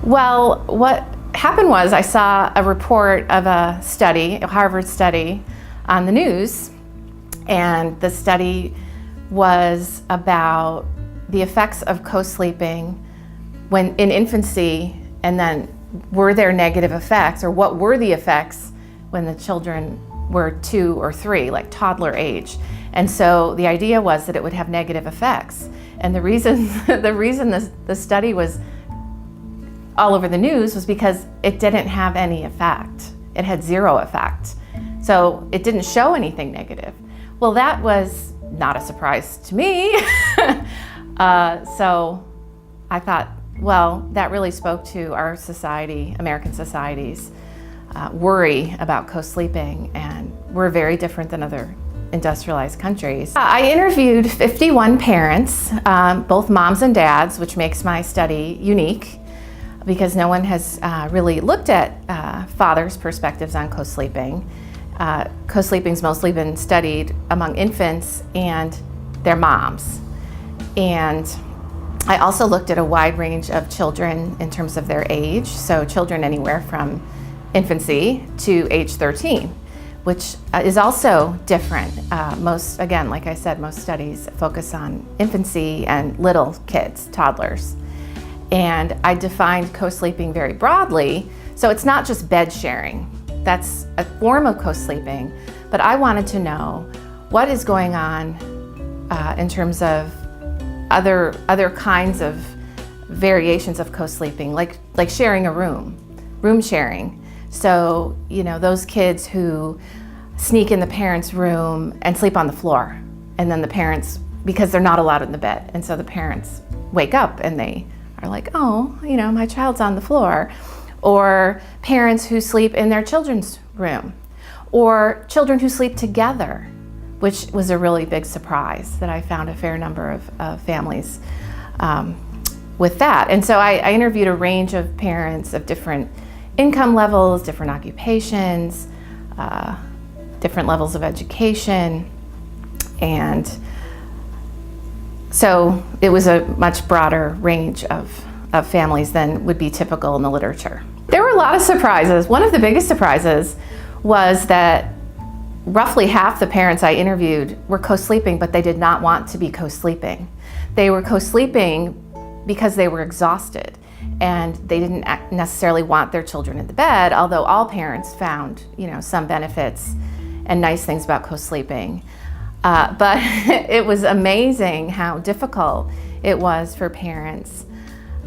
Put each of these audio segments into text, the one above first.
Well, what happened was I saw a report of a study, a Harvard study, on the news, and the study was about the effects of co-sleeping when in infancy, and then were there negative effects, or what were the effects when the children were 2 or 3, like toddler age. And so the idea was that it would have negative effects. And the reason the study was all over the news was because it didn't have any effect. It had 0 effect. So it didn't show anything negative. Well, that was not a surprise to me. So I thought, well, that really spoke to our society, American society's worry about co-sleeping, and we're very different than other industrialized countries. I interviewed 51 parents, both moms and dads, which makes my study unique because no one has really looked at fathers' perspectives on co-sleeping. Co-sleeping's mostly been studied among infants and their moms. And I also looked at a wide range of children in terms of their age, so children anywhere from infancy to age 13, which is also different. Again, like I said, most studies focus on infancy and little kids, toddlers. And I defined co-sleeping very broadly, so it's not just bed sharing. That's a form of co-sleeping, but I wanted to know what is going on in terms of other kinds of variations of co-sleeping, like sharing a room sharing. So, those kids who sneak in the parents' room and sleep on the floor, and then the parents, because they're not allowed in the bed, and so the parents wake up and they are like, oh, my child's on the floor. Or parents who sleep in their children's room, or children who sleep together, which was a really big surprise that I found a fair number of families with that. And so I interviewed a range of parents of different income levels, different occupations, different levels of education. And so it was a much broader range of families than would be typical in the literature. There were a lot of surprises. One of the biggest surprises was that roughly half the parents I interviewed were co-sleeping, but they did not want to be co-sleeping. They were co-sleeping because they were exhausted, and they didn't necessarily want their children in the bed, although all parents found, some benefits and nice things about co-sleeping. But it was amazing how difficult it was for parents,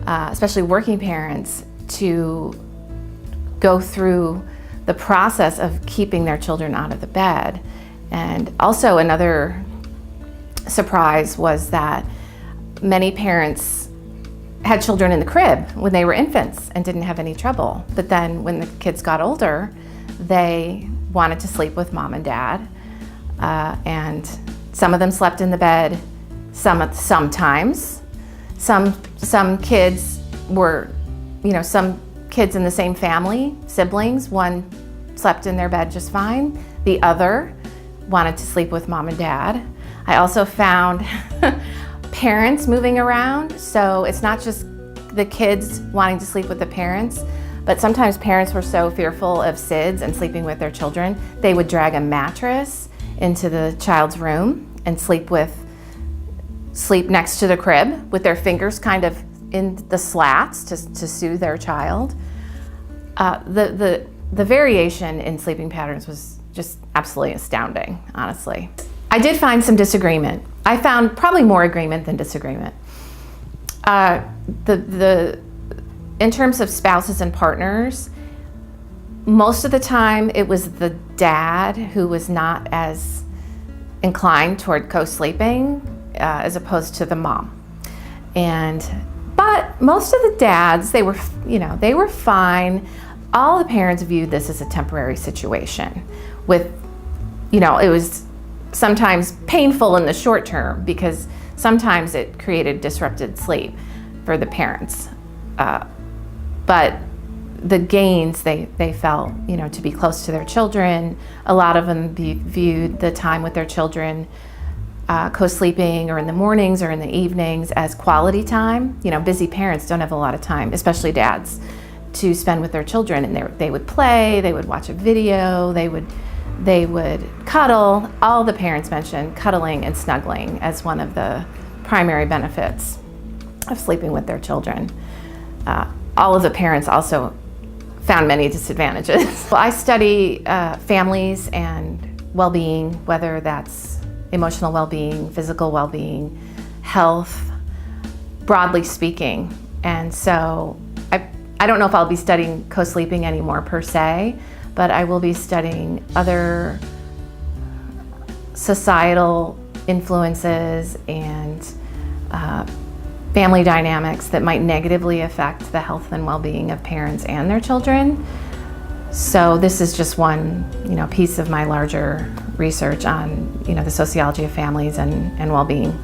especially working parents, to go through the process of keeping their children out of the bed. And also another surprise was that many parents had children in the crib when they were infants and didn't have any trouble. But then when the kids got older, they wanted to sleep with mom and dad. And some of them slept in the bed sometimes. Some kids were, some kids in the same family, siblings, one slept in their bed just fine. The other wanted to sleep with mom and dad. I also found parents moving around. So it's not just the kids wanting to sleep with the parents, but sometimes parents were so fearful of SIDS and sleeping with their children, they would drag a mattress into the child's room and sleep next to the crib with their fingers kind of in the slats to soothe their child. The variation in sleeping patterns was just absolutely astounding, honestly. I did find some disagreement. I found probably more agreement than disagreement. In terms of spouses and partners, most of the time it was the dad who was not as inclined toward co-sleeping as opposed to the mom. But most of the dads, they were fine. All the parents viewed this as a temporary situation with, it was sometimes painful in the short term because sometimes it created disrupted sleep for the parents. But the gains they felt, to be close to their children. A lot of them viewed the time with their children co-sleeping or in the mornings or in the evenings as quality time. You know, busy parents don't have a lot of time, especially dads, to spend with their children, and they would play, they would watch a video, they would cuddle. All the parents mentioned cuddling and snuggling as one of the primary benefits of sleeping with their children. All of the parents also found many disadvantages. Well, I study families and well-being, whether that's emotional well-being, physical well-being, health, broadly speaking. And so I don't know if I'll be studying co-sleeping anymore per se, but I will be studying other societal influences and family dynamics that might negatively affect the health and well-being of parents and their children. So this is just one, piece of my larger research on, the sociology of families and well-being.